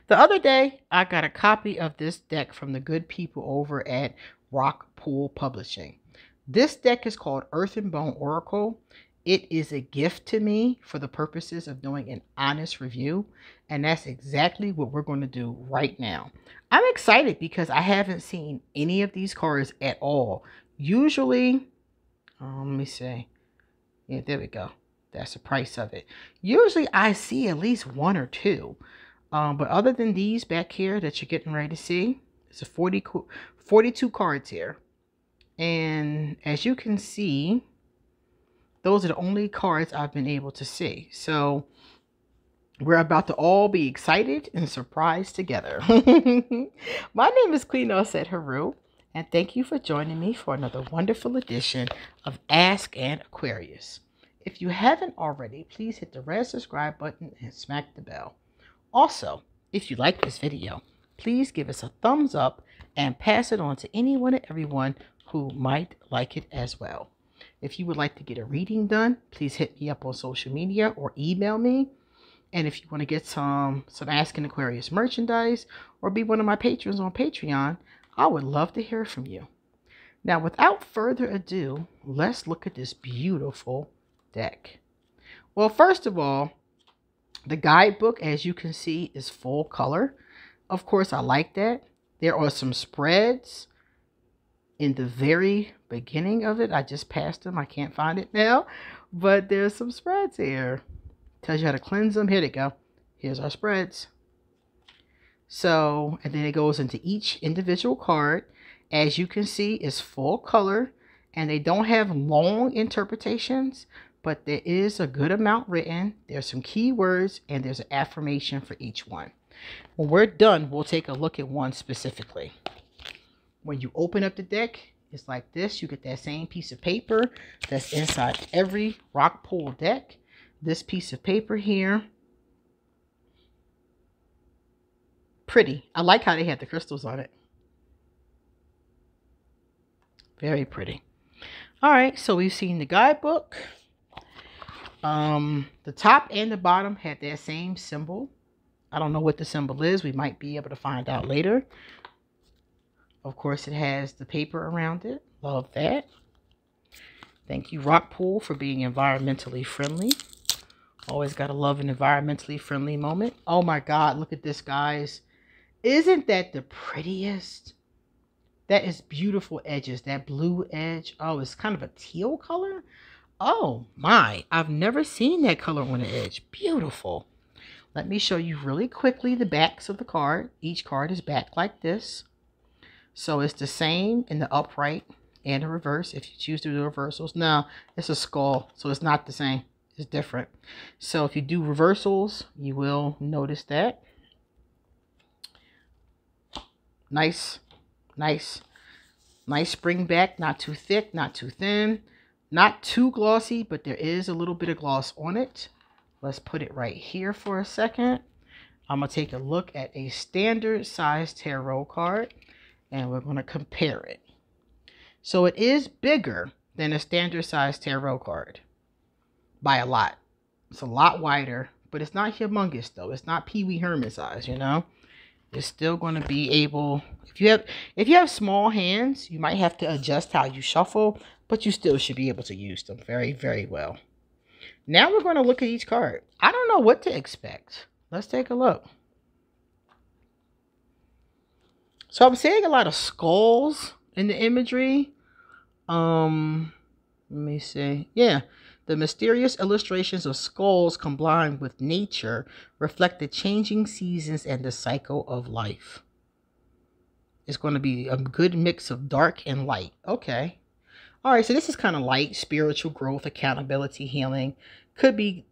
The other day, I got a copy of this deck from the good people over at Rockpool Publishing. This deck is called Earth and Bone Oracle. It is a gift to me for the purposes of doing an honest review, and that's exactly what we're going to do right now. I'm excited because I haven't seen any of these cards at all. Usually, let me see. Yeah, there we go. That's the price of it. Usually I see at least one or two. But other than these back here that you're getting ready to see, it's a 42 cards here. And as you can see, those are the only cards I've been able to see. So we're about to all be excited and surprised together. My name is QueenAusetHeru, and thank you for joining me for another wonderful edition of Ask an Aquarius. If you haven't already, please hit the red subscribe button and smack the bell. Also, if you like this video, please give us a thumbs up and pass it on to anyone and everyone who might like it as well. If you would like to get a reading done, please hit me up on social media or email me. And if you want to get some Ask an Aquarius merchandise or be one of my patrons on Patreon, I would love to hear from you. Now, without further ado, let's look at this beautiful deck. Well, first of all, the guidebook, as you can see, is full color. Of course, I like that. There are some spreads in the very beginning of it. I just passed them. I can't find it now. But there's some spreads here. Tells you how to cleanse them. Here they go. Here's our spreads. So, and then it goes into each individual card. As you can see, it's full color. And they don't have long interpretations, but there is a good amount written. There's some keywords and there's an affirmation for each one. When we're done, we'll take a look at one specifically. When you open up the deck, it's like this. You get that same piece of paper that's inside every Rockpool deck. This piece of paper here. Pretty. I like how they have the crystals on it. Very pretty. All right, so we've seen the guidebook. The top and the bottom had that same symbol. I don't know what the symbol is. We might be able to find out later. Of course, it has the paper around it. Love that. Thank you, Rockpool, for being environmentally friendly. Always got to love an environmentally friendly moment. Oh my God, look at this, guys. Isn't that the prettiest? That is beautiful edges. That blue edge. Oh, it's kind of a teal color. Oh my, I've never seen that color on the edge. Beautiful. Let me show you really quickly the backs of the card. Each card is back like this. So it's the same in the upright and the reverse. If you choose to do reversals. No, it's a skull, so it's not the same. It's different. So if you do reversals, you will notice that. Nice spring back. Not too thick, not too thin. Not too glossy, but there is a little bit of gloss on it. Let's put it right here for a second. I'm going to take a look at a standard size tarot card, and we're going to compare it. So it is bigger than a standard size tarot card by a lot. It's a lot wider, but it's not humongous though. It's not Pee Wee Herman size, you know. It's still going to be able, if you have small hands, you might have to adjust how you shuffle, but you still should be able to use them very, very well. Now we're going to look at each card. I don't know what to expect. Let's take a look. So I'm seeing a lot of skulls in the imagery. Let me see. Yeah. The mysterious illustrations of skulls combined with nature reflect the changing seasons and the cycle of life. It's going to be a good mix of dark and light. Okay. All right, so this is kind of light, spiritual growth, accountability, healing. Could be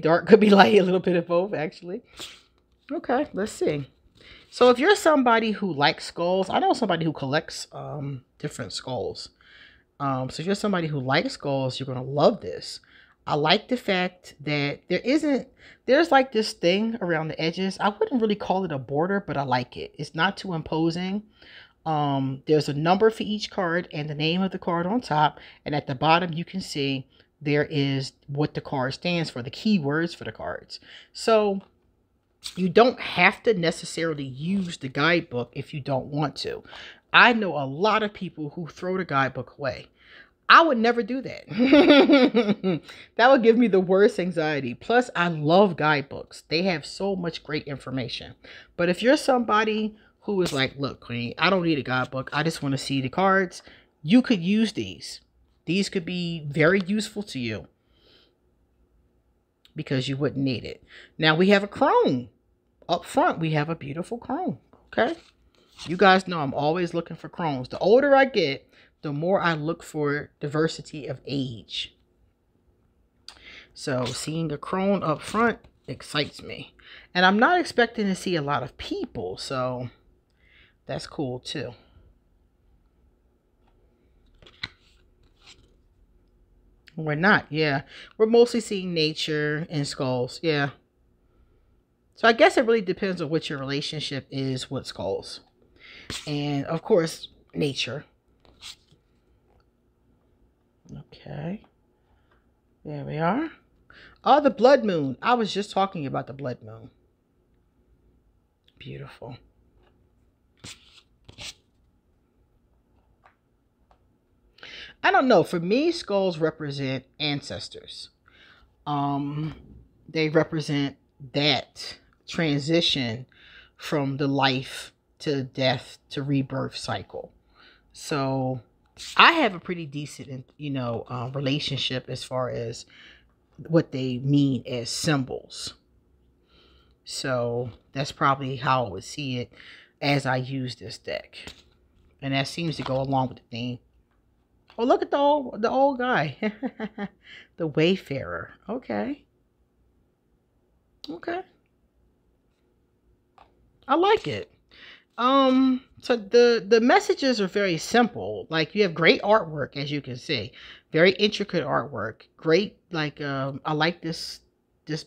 dark, could be light, a little bit of both, actually. Okay, let's see. So if you're somebody who likes skulls, I know somebody who collects different skulls. So if you're somebody who likes skulls, you're going to love this. I like the fact that there's like this thing around the edges. I wouldn't really call it a border, but I like it. It's not too imposing. There's a number for each card and the name of the card on top. And at the bottom, you can see there is what the card stands for, the keywords for the cards. So You don't have to necessarily use the guidebook if you don't want to. I know a lot of people who throw the guidebook away. I would never do that. That would give me the worst anxiety. Plus, I love guidebooks. They have so much great information. But if you're somebody who is like, look, Queen, I don't need a guidebook. I just want to see the cards. You could use these. These could be very useful to you because you wouldn't need it. Now we have a crone. Up front, we have a beautiful crone. Okay. You guys know I'm always looking for crones. The older I get, the more I look for diversity of age. So seeing a crone up front excites me. And I'm not expecting to see a lot of people, so that's cool too. We're not, yeah. We're mostly seeing nature and skulls, yeah. So I guess it really depends on what your relationship is with skulls. And of course, nature. Okay. There we are. Oh, the blood moon. I was just talking about the blood moon. Beautiful. I don't know. For me, skulls represent ancestors. They represent that transition from the life to death to rebirth cycle. So I have a pretty decent, relationship as far as what they mean as symbols. So that's probably how I would see it as I use this deck. And that seems to go along with the theme. Oh, look at the old guy. The Wayfarer. Okay. Okay. I like it. So the messages are very simple. Like, you have great artwork, as you can see. Very intricate artwork. Great, like, I like this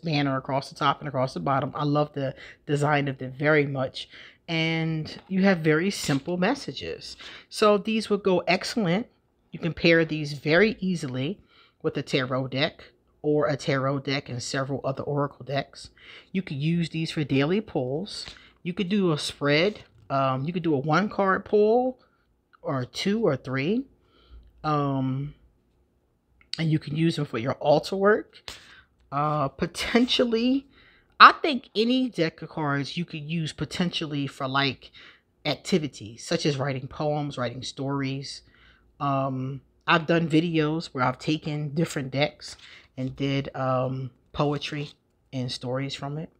banner across the top and across the bottom. I love the design of it very much. And you have very simple messages. So these would go excellent. You can pair these very easily with a tarot deck or a tarot deck and several other oracle decks. You could use these for daily pulls. You could do a spread. You could do a 1-card pull or 2 or 3. And you can use them for your altar work. Potentially, I think any deck of cards you could use potentially for like activities such as writing poems, writing stories. I've done videos where I've taken different decks and did poetry and stories from it.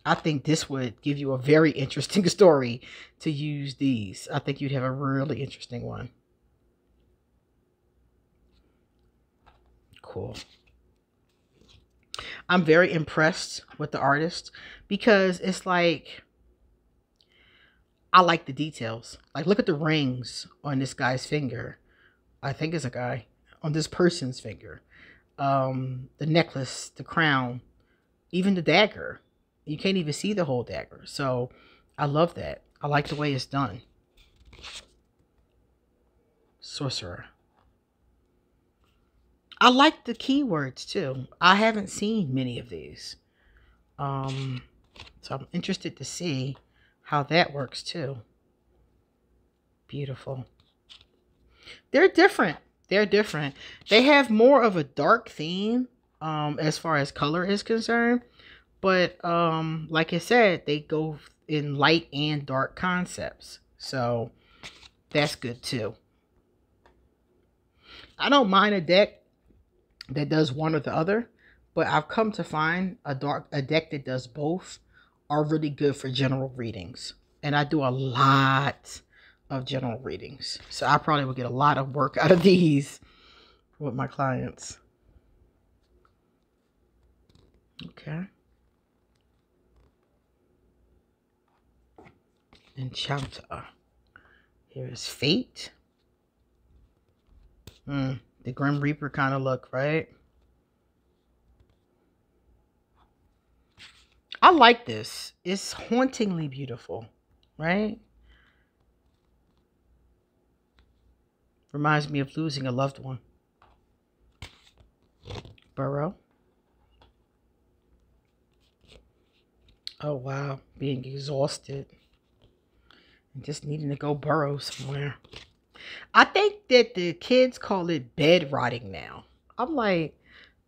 I think this would give you a very interesting story to use these. I think you'd have a really interesting one. Cool. I'm very impressed with the artist because it's like, I like the details. Like, look at the rings on this guy's finger. I think it's a guy. On this person's finger. The necklace, the crown, even the dagger. You can't even see the whole dagger. So I love that. I like the way it's done. Sorcerer. I like the keywords too. I haven't seen many of these. So I'm interested to see how that works too. Beautiful. They're different. They're different. They have more of a dark theme as far as color is concerned. But like I said, they go in light and dark concepts. So that's good too. I don't mind a deck that does one or the other, but I've come to find a deck that does both are really good for general readings. And I do a lot of general readings. So I probably will get a lot of work out of these with my clients. Okay. Enchanter. Here is Fate. The Grim Reaper kind of look, right? I like this. It's hauntingly beautiful, right? Reminds me of losing a loved one. Burrow. Oh, wow. Being exhausted and just needing to go burrow somewhere. I think that the kids call it bed rotting now. I'm like,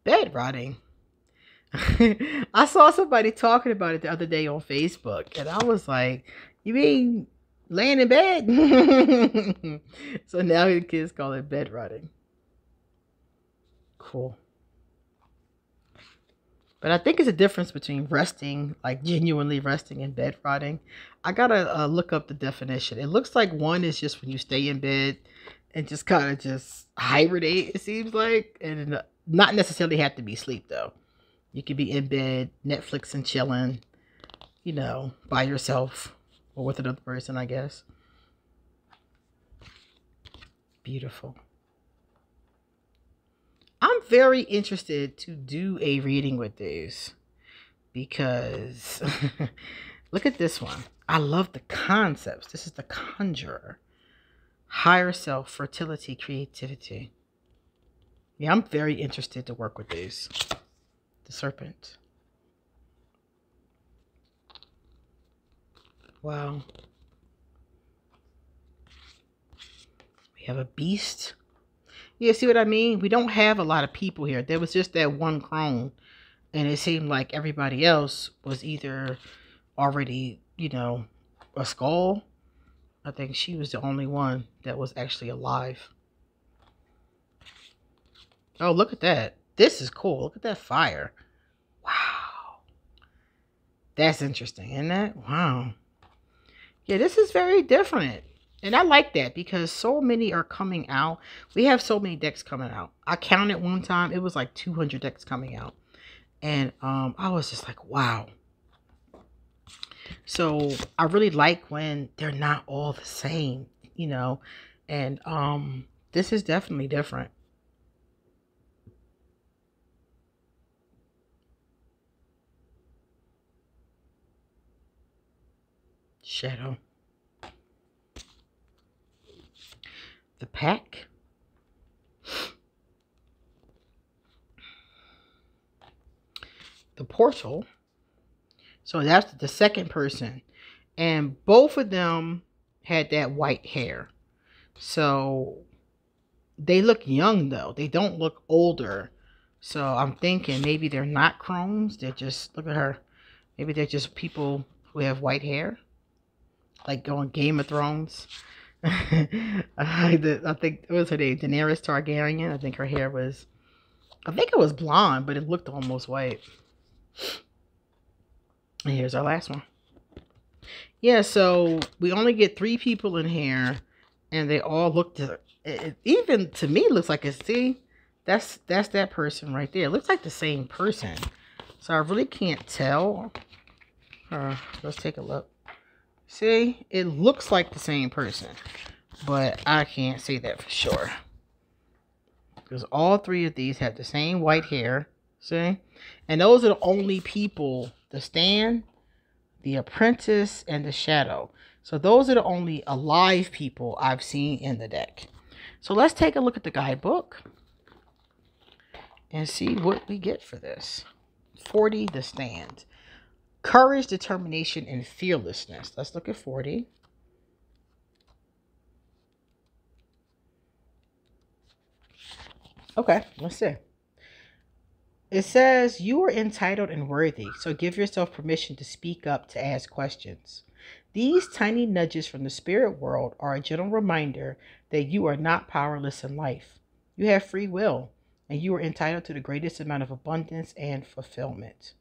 bed rotting? I saw somebody talking about it the other day on Facebook, and I was like, you mean laying in bed? So now the kids call it bed rotting. Cool. But I think it's a difference between resting, like genuinely resting, and bed rotting. I gotta look up the definition. It looks like one is just when you stay in bed and just kind of just hibernate, it seems like. And not necessarily have to be sleep, though. You could be in bed, Netflix and chilling, you know, by yourself or with another person, I guess. Beautiful. I'm very interested to do a reading with these because look at this one. I love the concepts. This is the Conjurer. Higher self, fertility, creativity. Yeah, I'm very interested to work with these. The Serpent. Wow. We have a Beast. Yeah, see what I mean? We don't have a lot of people here. There was just that one crone. And it seemed like everybody else was either already, you know, a skull. I think she was the only one that was actually alive. Oh, look at that. This is cool. Look at that fire. Wow. That's interesting, isn't it? Wow. Yeah, this is very different. And I like that because so many are coming out. We have so many decks coming out. I counted one time. It was like 200 decks coming out. And I was just like, wow. So I really like when they're not all the same, you know. And this is definitely different. Shadow. The Pack. The Portal. So that's the second person. And both of them had that white hair. So they look young though. They don't look older. So I'm thinking maybe they're not crones. They're just, look at her. Maybe they're just people who have white hair. Like on Game of Thrones. I think it was her name, Daenerys Targaryen. I think her hair was, I think it was blonde, but it looked almost white. And here's our last one. Yeah, so we only get 3 people in here, and they all look even to me looks like it's, see, that's that person right there. It looks like the same person. So I really can't tell. Let's take a look. See, it looks like the same person, but I can't say that for sure. Because all 3 of these have the same white hair. See? And those are the only people, the Stand, the Apprentice, and the Shadow. So those are the only alive people I've seen in the deck. So let's take a look at the guidebook and see what we get for this. 40, the Stand. Courage, determination, and fearlessness. Let's look at 40. Okay, let's see. It says, you are entitled and worthy, so give yourself permission to speak up, to ask questions. These tiny nudges from the spirit world are a gentle reminder that you are not powerless in life. You have free will, and you are entitled to the greatest amount of abundance and fulfillment.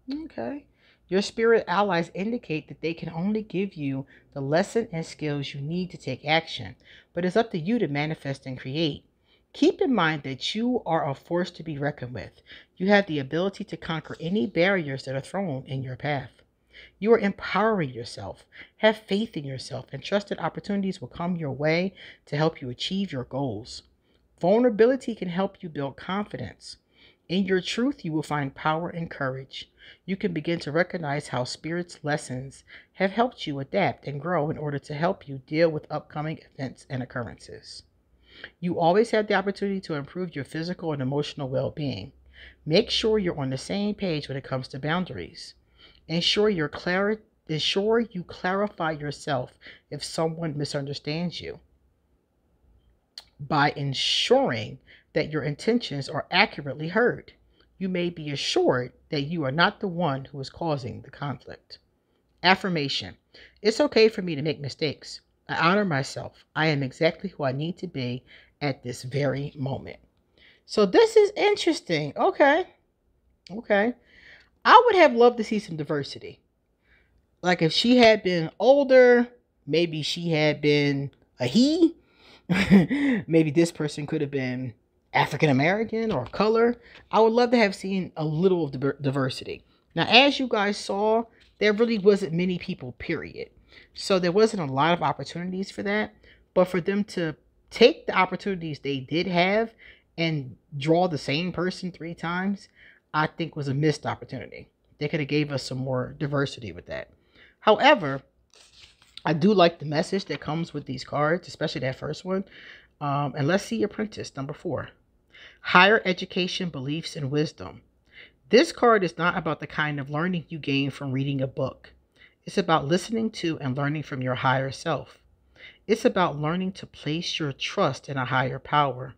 Okay. Your spirit allies indicate that they can only give you the lesson and skills you need to take action, but it's up to you to manifest and create. Keep in mind that you are a force to be reckoned with. You have the ability to conquer any barriers that are thrown in your path. You are empowering yourself. Have faith in yourself, and trust that opportunities will come your way to help you achieve your goals. Vulnerability can help you build confidence. In your truth, you will find power and courage. You can begin to recognize how Spirit's lessons have helped you adapt and grow in order to help you deal with upcoming events and occurrences. You always have the opportunity to improve your physical and emotional well-being. Make sure you're on the same page when it comes to boundaries. Ensure you clarify yourself if someone misunderstands you. By ensuring that your intentions are accurately heard, you may be assured that you are not the one who is causing the conflict. Affirmation. It's okay for me to make mistakes. I honor myself. I am exactly who I need to be at this very moment. So this is interesting. Okay. Okay. I would have loved to see some diversity. Like if she had been older, maybe she had been a he. Maybe this person could have been African American or color. I would love to have seen a little of diversity. Now, as you guys saw, there really wasn't many people, period. So there wasn't a lot of opportunities for that. But for them to take the opportunities they did have and draw the same person 3 times, I think was a missed opportunity. They could have gave us some more diversity with that. However, I do like the message that comes with these cards, especially that first one. And let's see Apprentice, number 4. Higher education, beliefs, and wisdom. This card is not about the kind of learning you gain from reading a book. It's about listening to and learning from your higher self. It's about learning to place your trust in a higher power.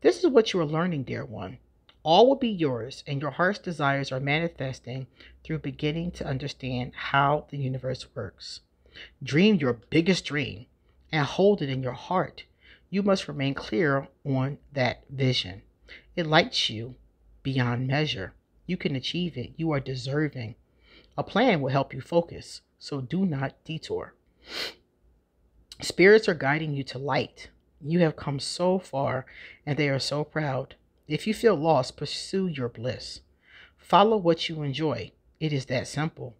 This is what you are learning, dear one. All will be yours, and your heart's desires are manifesting through beginning to understand how the universe works. Dream your biggest dream and hold it in your heart. You must remain clear on that vision. It lights you beyond measure. You can achieve it. You are deserving. A plan will help you focus, so do not detour. Spirits are guiding you to light. You have come so far, and they are so proud. If you feel lost, pursue your bliss. Follow what you enjoy. It is that simple.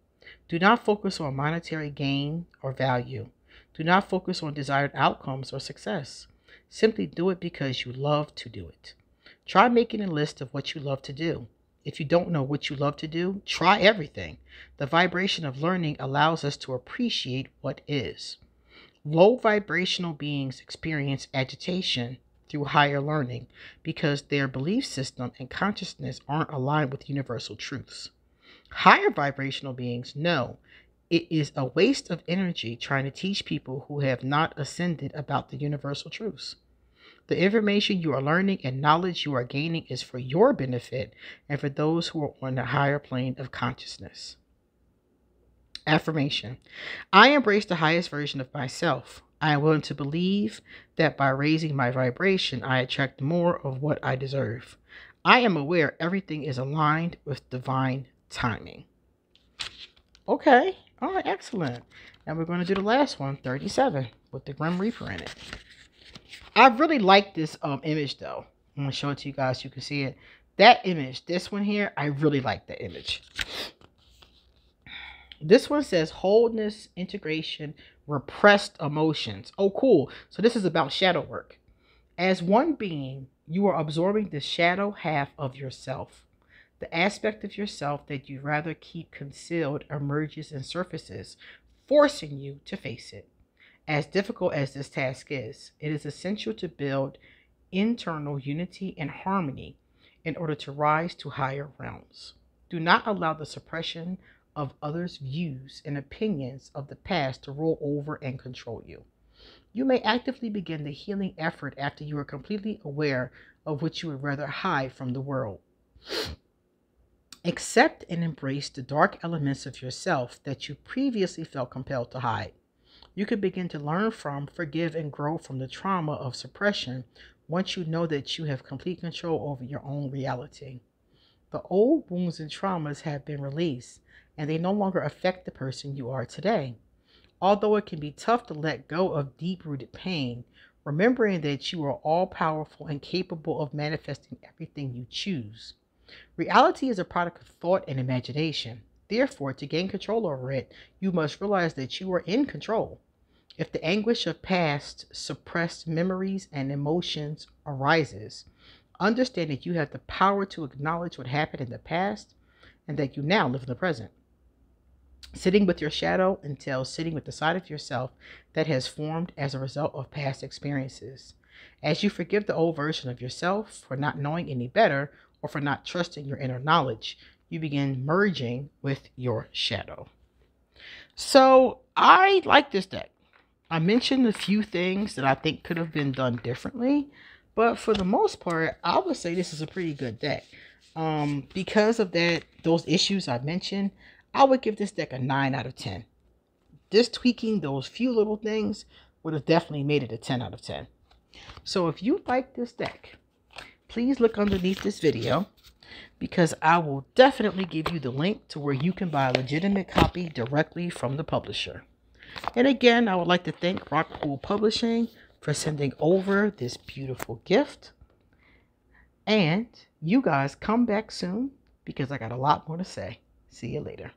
Do not focus on monetary gain or value. Do not focus on desired outcomes or success. Simply do it because you love to do it. Try making a list of what you love to do. If you don't know what you love to do, try everything. The vibration of learning allows us to appreciate what is. Low vibrational beings experience agitation through higher learning because their belief system and consciousness aren't aligned with universal truths. Higher vibrational beings know it is a waste of energy trying to teach people who have not ascended about the universal truths. The information you are learning and knowledge you are gaining is for your benefit and for those who are on a higher plane of consciousness. Affirmation. I embrace the highest version of myself. I am willing to believe that by raising my vibration, I attract more of what I deserve. I am aware everything is aligned with divine timing. Okay. All right. Excellent. And we're going to do the last one, 37, with the Grim Reaper in it. I really like this image, though. I'm going to show it to you guys so you can see it. That image, this one here, I really like that image. This one says wholeness, integration, repressed emotions. Oh, cool. So this is about shadow work. As one being, you are absorbing the shadow half of yourself. The aspect of yourself that you rather keep concealed emerges and surfaces, forcing you to face it. As difficult as this task is, it is essential to build internal unity and harmony in order to rise to higher realms. Do not allow the suppression of others' views and opinions of the past to rule over and control you. You may actively begin the healing effort after you are completely aware of what you would rather hide from the world. Accept and embrace the dark elements of yourself that you previously felt compelled to hide. You can begin to learn from, forgive, and grow from the trauma of suppression once you know that you have complete control over your own reality. The old wounds and traumas have been released, and they no longer affect the person you are today. Although it can be tough to let go of deep-rooted pain, remembering that you are all-powerful and capable of manifesting everything you choose. Reality is a product of thought and imagination. Therefore, to gain control over it, you must realize that you are in control. If the anguish of past suppressed memories and emotions arises, understand that you have the power to acknowledge what happened in the past and that you now live in the present. Sitting with your shadow entails sitting with the side of yourself that has formed as a result of past experiences. As you forgive the old version of yourself for not knowing any better or for not trusting your inner knowledge, you begin merging with your shadow. So I like this deck. I mentioned a few things that I think could have been done differently, but for the most part, I would say this is a pretty good deck. Because of those issues I mentioned, I would give this deck a 9 out of 10. Just tweaking those few little things would have definitely made it a 10 out of 10. So if you like this deck, please look underneath this video, because I will definitely give you the link to where you can buy a legitimate copy directly from the publisher. And again, I would like to thank Rockpool Publishing for sending over this beautiful gift. And you guys come back soon, because I got a lot more to say. See you later.